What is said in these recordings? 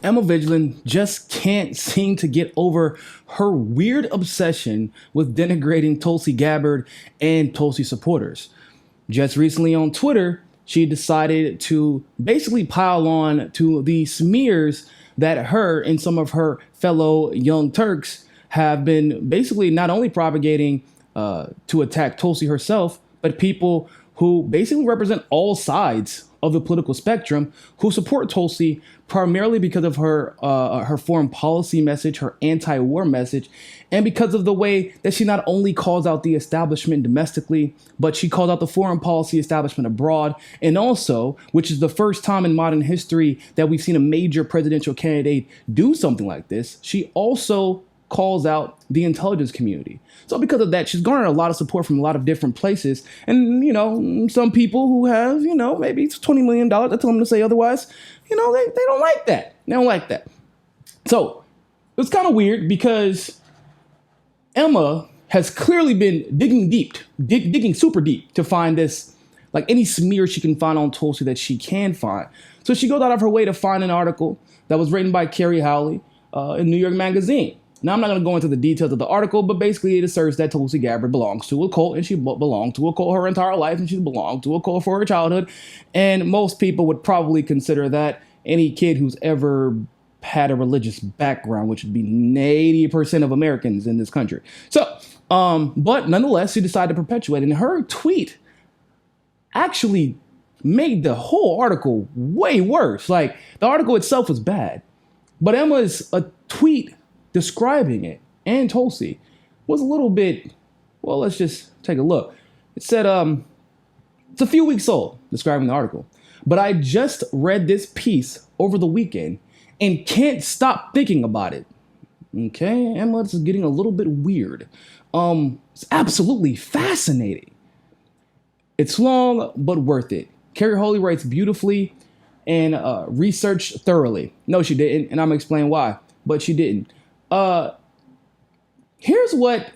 Emma Vigeland just can't seem to get over her weird obsession with denigrating Tulsi Gabbard and Tulsi supporters. Just recently on Twitter, she decided to basically pile on to the smears that her and some of her fellow Young Turks have been basically not only propagating to attack Tulsi herself, but people who basically represent all sides of the political spectrum who support Tulsi primarily because of her foreign policy message, her anti-war message, and because of the way that she not only calls out the establishment domestically, but she calls out the foreign policy establishment abroad. And also, which is the first time in modern history that we've seen a major presidential candidate do something like this, she also calls out the intelligence community. So because of that, she's garnered a lot of support from a lot of different places. And, some people who have, maybe it's $20 million, I tell them to say otherwise, they don't like that. They don't like that. So it's kind of weird because Emma has clearly been digging super deep to find this, like any smear she can find on Tulsi that she can find. So she goes out of her way to find an article that was written by Carrie Howley in New York Magazine. Now, I'm not going to go into the details of the article, but basically it asserts that Tulsi Gabbard belongs to a cult, and she belonged to a cult her entire life, and she belonged to a cult for her childhood. And most people would probably consider that any kid who's ever had a religious background, which would be 80% of Americans in this country. So, but nonetheless, she decided to perpetuate it. And her tweet actually made the whole article way worse. Like, the article itself was bad, but Emma's tweet describing it and Tulsi was a little bit, well, let's just take a look. It said, it's a few weeks old, describing the article, but I just read this piece over the weekend and can't stop thinking about it. Okay, Emma, this is getting a little bit weird. It's absolutely fascinating. It's long, but worth it. Carrie Howley writes beautifully and researched thoroughly. No, she didn't, and I'm gonna explain why, but she didn't. Here's what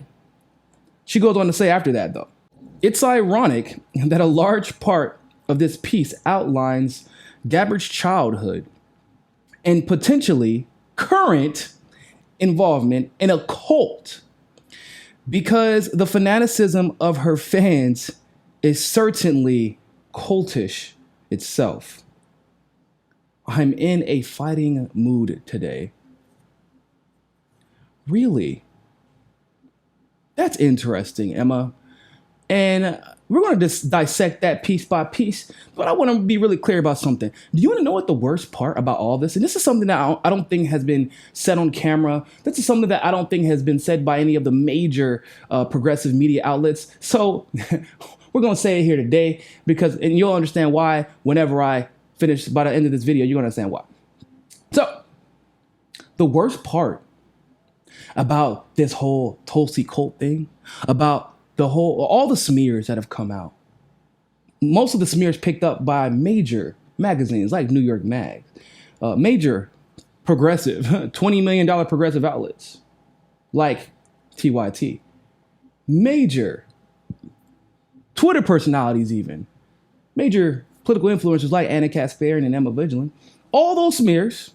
she goes on to say after that, though. It's ironic that a large part of this piece outlines Gabbard's childhood and potentially current involvement in a cult because the fanaticism of her fans is certainly cultish itself. I'm in a fighting mood today. Really? That's interesting, Emma. And we're going to just dissect that piece by piece. But I want to be really clear about something. Do you want to know what the worst part about all this? And this is something that I don't think has been said on camera. This is something that I don't think has been said by any of the major progressive media outlets. So we're going to say it here today and you'll understand why whenever I finish by the end of this video. You're going to understand why. So the worst part about this whole Tulsi cult thing, about all the smears that have come out. Most of the smears picked up by major magazines like New York Mag, major progressive, $20 million progressive outlets like TYT, major Twitter personalities even, major political influencers like Anna Kasparian and Emma Vigeland. All those smears,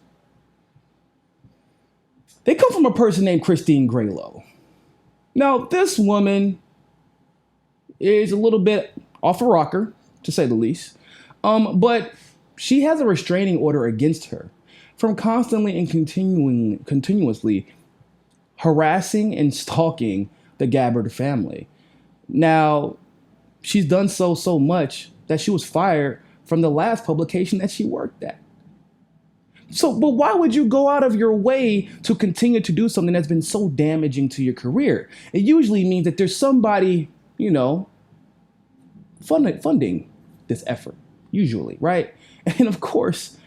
they come from a person named Christine Graylow. Now, this woman is a little bit off a rocker, to say the least. But she has a restraining order against her from constantly and continuously harassing and stalking the Gabbard family. Now, she's done so much that she was fired from the last publication that she worked at. But why would you go out of your way to continue to do something that's been so damaging to your career? It usually means that there's somebody, funding this effort, usually, right? And of course,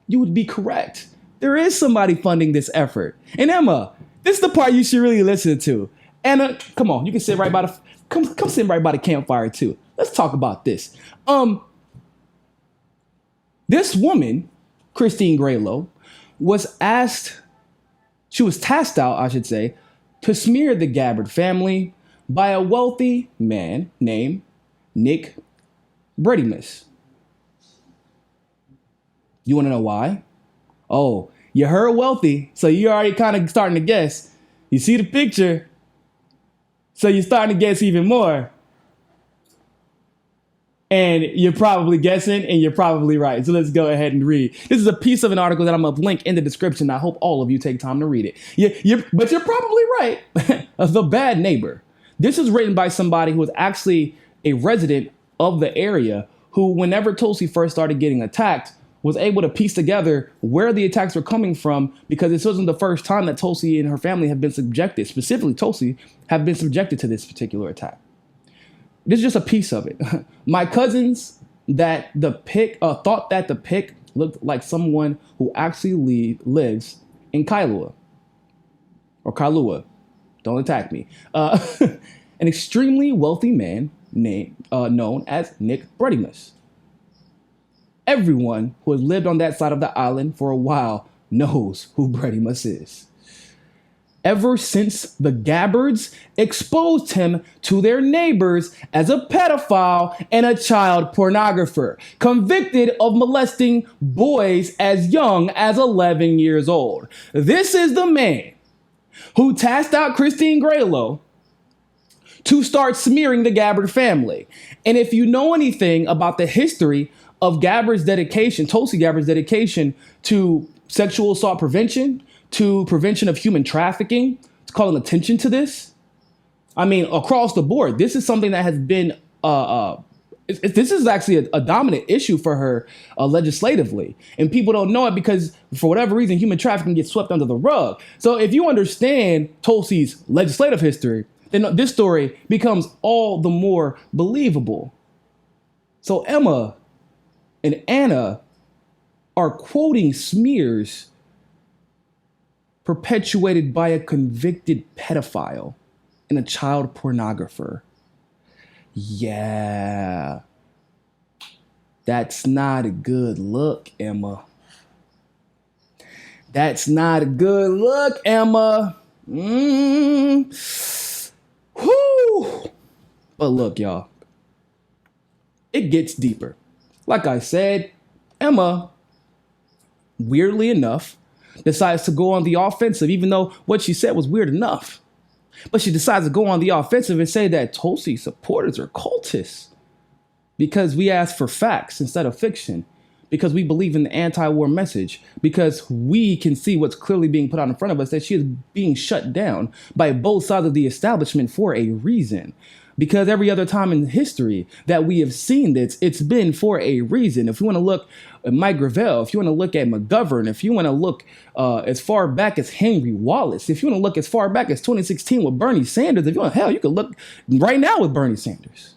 you would be correct. There is somebody funding this effort. And Emma, this is the part you should really listen to. Anna, come on, you can sit right by come sit right by the campfire too. Let's talk about this. This woman, Christine Graylow, was tasked out, I should say, to smear the Gabbard family by a wealthy man named Nick Bredimus. You want to know why? Oh, You heard wealthy, so you already kind of starting to guess. You see the picture, so you're starting to guess even more. And you're probably guessing, and you're probably right. So let's go ahead and read. This is a piece of an article that I'm going to link in the description. I hope all of you take time to read it. But you're probably right. The Bad Neighbor. This is written by somebody who was actually a resident of the area who, whenever Tulsi first started getting attacked, was able to piece together where the attacks were coming from, because this wasn't the first time that Tulsi and her family have been subjected, specifically Tulsi, have been subjected to this particular attack. This is just a piece of it. My cousins thought that the pic looked like someone who actually lives in Kailua. Or Kailua. Don't attack me. An extremely wealthy man known as Nick Bredimus. Everyone who has lived on that side of the island for a while knows who Bredimus is. Ever since the Gabbards exposed him to their neighbors as a pedophile and a child pornographer, convicted of molesting boys as young as 11 years old. This is the man who tasked out Christine Graylow to start smearing the Gabbard family. And if you know anything about the history of Tulsi Gabbard's dedication to sexual assault prevention, to prevention of human trafficking, to calling attention to this. I mean, across the board, this is something that has been, this is actually a dominant issue for her legislatively. And people don't know it because, for whatever reason, human trafficking gets swept under the rug. So if you understand Tulsi's legislative history, then this story becomes all the more believable. So Emma and Anna are quoting smears perpetuated by a convicted pedophile and a child pornographer. Yeah. That's not a good look, Emma. That's not a good look, Emma. Whew. But look, y'all. It gets deeper. Like I said, Emma, weirdly enough, decides to go on the offensive, even though what she said was weird enough. But she decides to go on the offensive and say that Tulsi supporters are cultists because we ask for facts instead of fiction, because we believe in the anti-war message, because we can see what's clearly being put out in front of us, that she is being shut down by both sides of the establishment for a reason. Because every other time in history that we have seen this, it's been for a reason. If you want to look at Mike Gravel, if you want to look at McGovern, if you want to look as far back as Henry Wallace, if you want to look as far back as 2016 with Bernie Sanders, if you want, hell, you could look right now with Bernie Sanders.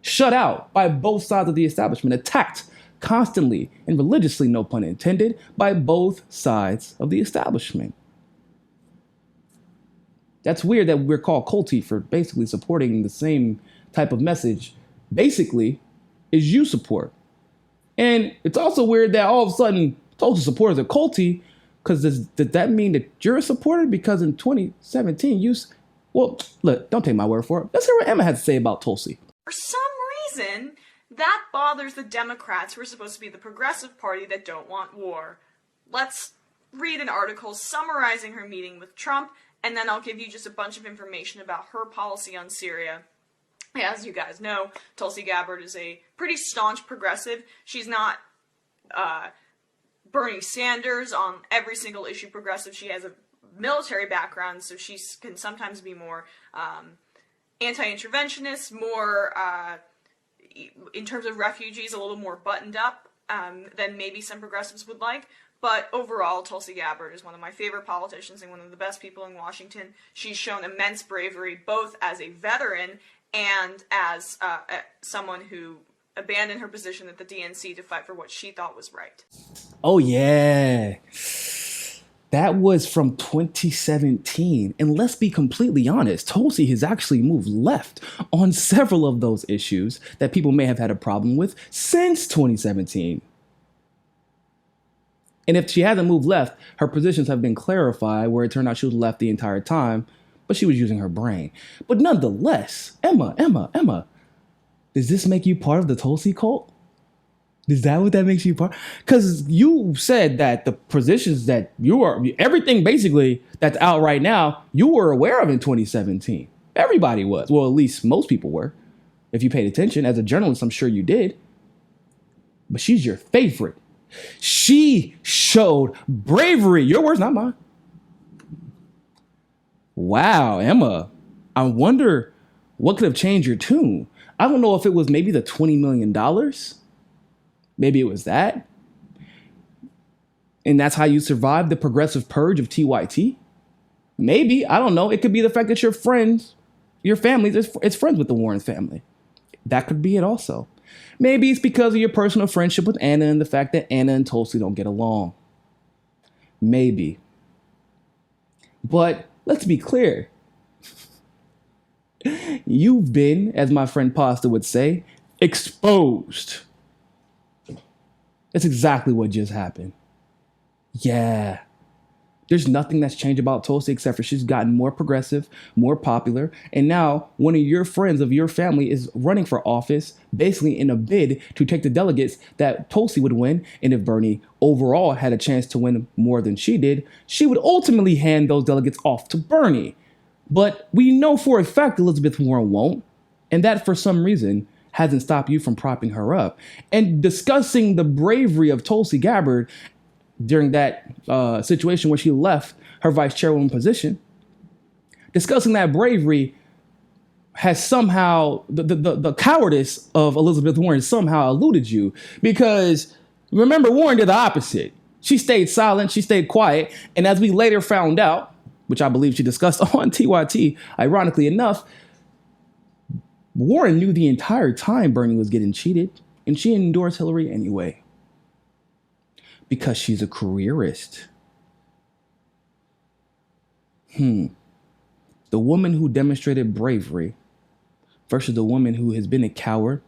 Shut out by both sides of the establishment, attacked constantly and religiously, no pun intended, by both sides of the establishment. That's weird that we're called culty for basically supporting the same type of message, basically, as you support. And it's also weird that all of a sudden Tulsi supporters are culty, because does that mean that you're a supporter? Because in 2017, well, look, don't take my word for it. Let's hear what Emma had to say about Tulsi. For some reason, that bothers the Democrats, who are supposed to be the progressive party that don't want war. Let's read an article summarizing her meeting with Trump, and then I'll give you just a bunch of information about her policy on Syria. As you guys know, Tulsi Gabbard is a pretty staunch progressive. She's not Bernie Sanders on every single issue progressive. She has a military background, so she can sometimes be more anti-interventionist, more, in terms of refugees, a little more buttoned up than maybe some progressives would like. But overall, Tulsi Gabbard is one of my favorite politicians and one of the best people in Washington. She's shown immense bravery, both as a veteran and as someone who abandoned her position at the DNC to fight for what she thought was right. Oh, yeah. That was from 2017. And let's be completely honest, Tulsi has actually moved left on several of those issues that people may have had a problem with since 2017. And if she hasn't moved left, her positions have been clarified, where it turned out she was left the entire time, but she was using her brain. But nonetheless, Emma, does this make you part of the Tulsi cult? Is that what that makes you part? Because you said that the positions that you are, everything basically that's out right now, you were aware of in 2017. Everybody was. Well, at least most people were. If you paid attention as a journalist, I'm sure you did. But she's your favorite. She showed bravery. Your words, not mine. Wow, Emma. I wonder what could have changed your tune. I don't know if it was maybe the $20 million. Maybe it was that. And that's how you survived the progressive purge of TYT. Maybe. I don't know. It could be the fact that your friends, your family, it's friends with the Warren family. That could be it also. Maybe it's because of your personal friendship with Anna and the fact that Anna and Tulsi don't get along. Maybe. But let's be clear. You've been, as my friend Pasta would say, exposed. That's exactly what just happened. Yeah. There's nothing that's changed about Tulsi except for she's gotten more progressive, more popular. And now one of your friends of your family is running for office, basically in a bid to take the delegates that Tulsi would win. And if Bernie overall had a chance to win more than she did, she would ultimately hand those delegates off to Bernie. But we know for a fact Elizabeth Warren won't. And that for some reason hasn't stopped you from propping her up. And discussing the bravery of Tulsi Gabbard during that situation where she left her vice chairwoman position, discussing that bravery has somehow, the cowardice of Elizabeth Warren somehow eluded you. Because remember, Warren did the opposite. She stayed silent, she stayed quiet. And as we later found out, which I believe she discussed on TYT, ironically enough, Warren knew the entire time Bernie was getting cheated, and she endorsed Hillary anyway. Because she's a careerist. The woman who demonstrated bravery versus the woman who has been a coward,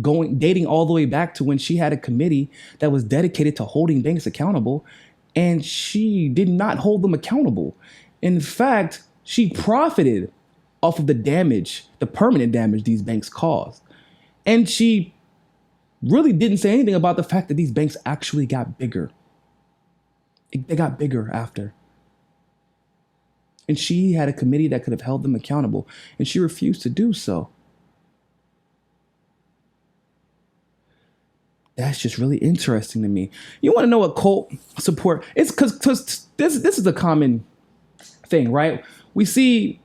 dating all the way back to when she had a committee that was dedicated to holding banks accountable, and she did not hold them accountable. In fact, she profited off of the damage, the permanent damage these banks caused. And she really didn't say anything about the fact that these banks actually got bigger. They got bigger after. And she had a committee that could have held them accountable, and she refused to do so. That's just really interesting to me. You want to know what cult support? It's because this is a common thing, right? We see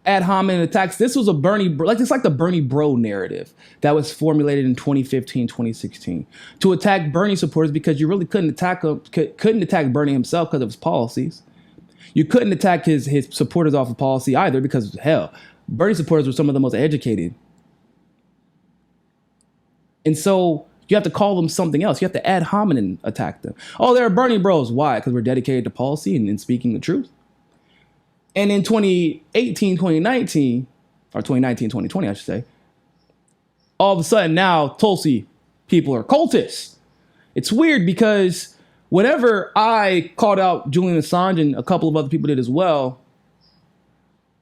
ad hominem attacks. This was a Bernie, it's like the Bernie bro narrative that was formulated in 2015, 2016 to attack Bernie supporters because you really couldn't attack Bernie himself because of his policies. You couldn't attack his supporters off of policy either because, hell, Bernie supporters were some of the most educated. And so you have to call them something else. You have to ad hominem attack them. Oh, they're Bernie bros. Why? Because we're dedicated to policy and speaking the truth. And in 2018, 2019, or 2019, 2020, I should say, all of a sudden now Tulsi people are cultists. It's weird because whenever I called out Julian Assange and a couple of other people did as well,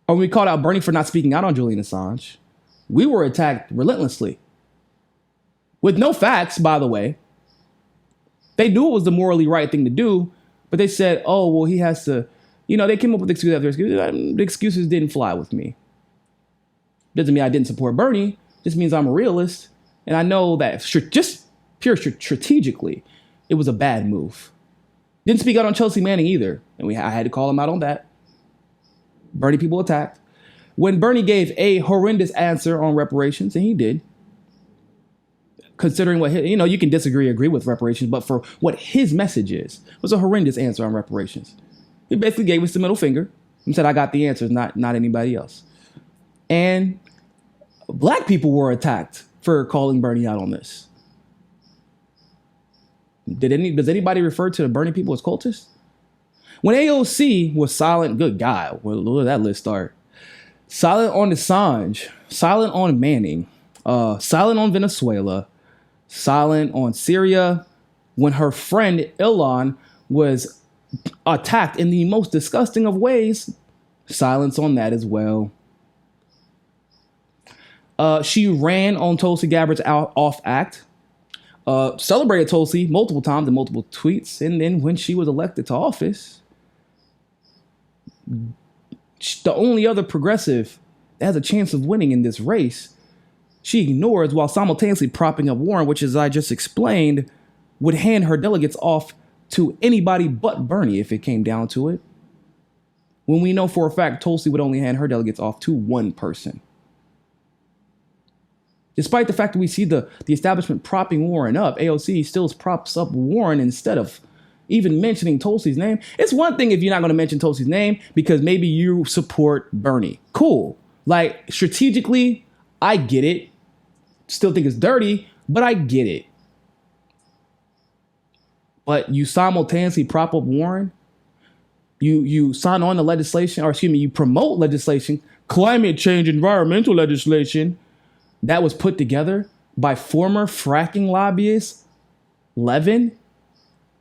or we called out Bernie for not speaking out on Julian Assange, we were attacked relentlessly. With no facts, by the way. They knew it was the morally right thing to do, but they said, oh, well, he has to, they came up with excuse after excuse. The excuses didn't fly with me. Doesn't mean I didn't support Bernie. Just means I'm a realist. And I know that just pure strategically, it was a bad move. Didn't speak out on Chelsea Manning either. And I had to call him out on that. Bernie people attacked. When Bernie gave a horrendous answer on reparations, and he did, considering what, you can disagree, agree with reparations, but for what his message is, it was a horrendous answer on reparations. He basically gave us the middle finger and said, I got the answers, not anybody else. And black people were attacked for calling Bernie out on this. Does anybody refer to the Bernie people as cultists? When AOC was silent, good God, where did that list start? Silent on Assange, silent on Manning, silent on Venezuela, silent on Syria, when her friend Ilhan was attacked in the most disgusting of ways, silence on that as well. She ran on Tulsi Gabbard's off act. celebrated Tulsi multiple times in multiple tweets. And then when she was elected to office, the only other progressive that has a chance of winning in this race, she ignores while simultaneously propping up Warren, which, as I just explained, would hand her delegates off to anybody but Bernie if it came down to it. When we know for a fact Tulsi would only hand her delegates off to one person. Despite the fact that we see the establishment propping Warren up, AOC still props up Warren instead of even mentioning Tulsi's name. It's one thing if you're not going to mention Tulsi's name because maybe you support Bernie. Cool. Like, strategically, I get it. Still think it's dirty, but I get it. But you simultaneously prop up Warren. You sign on the legislation, or excuse me, you promote legislation, climate change, environmental legislation, that was put together by former fracking lobbyists Levin,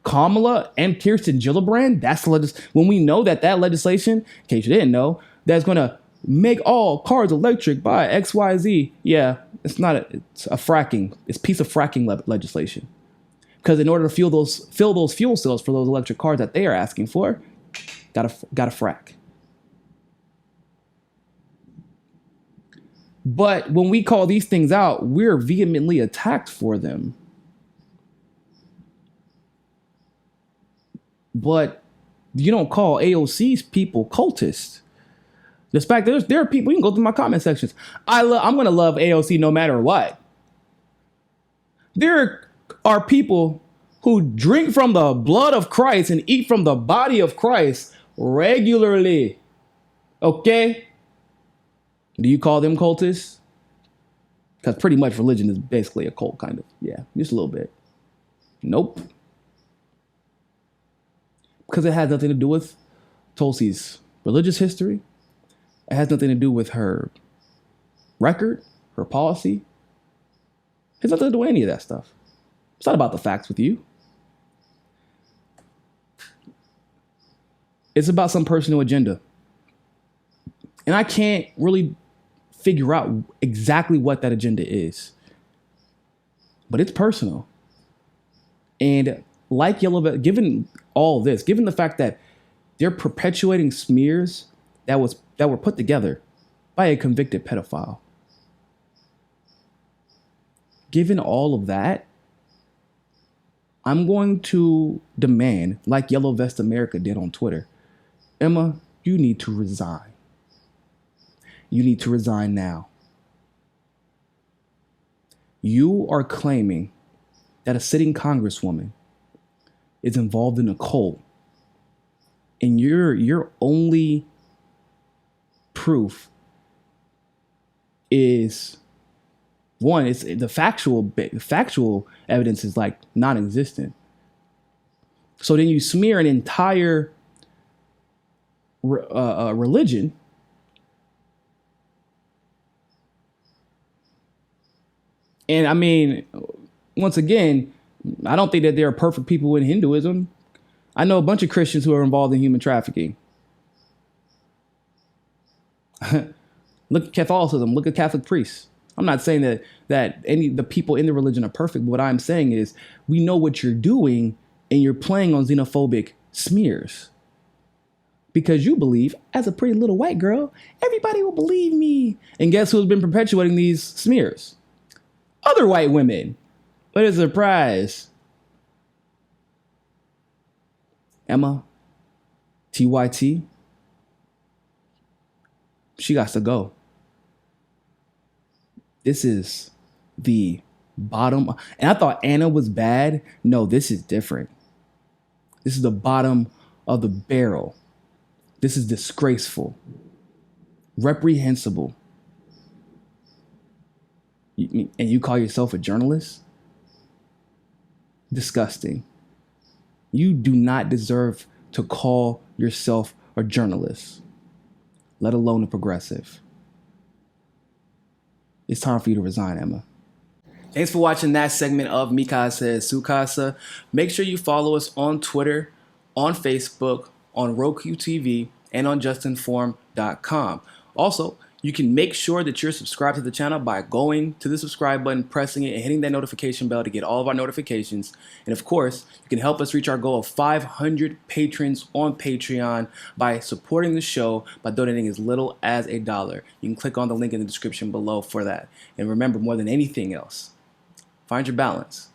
Kamala, and Kirsten Gillibrand. That's when we know that legislation, in case you didn't know, that's going to make all cars electric by XYZ. Yeah, it's a fracking. It's a piece of fracking legislation. Because in order to fill those fuel cells for those electric cars that they are asking for, gotta frack. But when we call these things out, we're vehemently attacked for them. But you don't call AOC's people cultists. The fact that there are people, you can go through my comment sections. I'm going to love AOC no matter what. There are people who drink from the blood of Christ and eat from the body of Christ regularly. Okay? Do you call them cultists? Because pretty much religion is basically a cult, kind of. Yeah, just a little bit. Nope. Because it has nothing to do with Tulsi's religious history. It has nothing to do with her record, her policy. It has nothing to do with any of that stuff. It's not about the facts with you. It's about some personal agenda. And I can't really figure out exactly what that agenda is. But it's personal. And like Yellow, given all this, given the fact that they're perpetuating smears that were put together by a convicted pedophile. Given all of that, I'm going to demand, like Yellow Vest America did on Twitter, Emma, you need to resign. You need to resign now. You are claiming that a sitting congresswoman is involved in a cult, and your only proof is one, it's the factual evidence is like non-existent. So then you smear an entire religion and I mean, once again, I don't think that there are perfect people in Hinduism. I know a bunch of Christians who are involved in human trafficking. Look at Catholicism. Look at Catholic priests. I'm not saying that the people in the religion are perfect. But what I'm saying is we know what you're doing and you're playing on xenophobic smears. Because you believe, as a pretty little white girl, everybody will believe me. And guess who's been perpetuating these smears? Other white women. What a surprise. Emma, TYT, she got to go. This is the bottom. And I thought Anna was bad. No, this is different. This is the bottom of the barrel. This is disgraceful, reprehensible. And you call yourself a journalist? Disgusting. You do not deserve to call yourself a journalist, let alone a progressive. It's time for you to resign, Emma. Thanks for watching that segment of Mi Casa es Su Casa. Make sure you follow us on Twitter, on Facebook, on Roku TV, and on justinform.com. Also, You can make sure that you're subscribed to the channel by going to the subscribe button, pressing it, and hitting that notification bell to get all of our notifications. And of course, you can help us reach our goal of 500 patrons on Patreon by supporting the show by donating as little as $1. You can click on the link in the description below for that. And remember, more than anything else, find your balance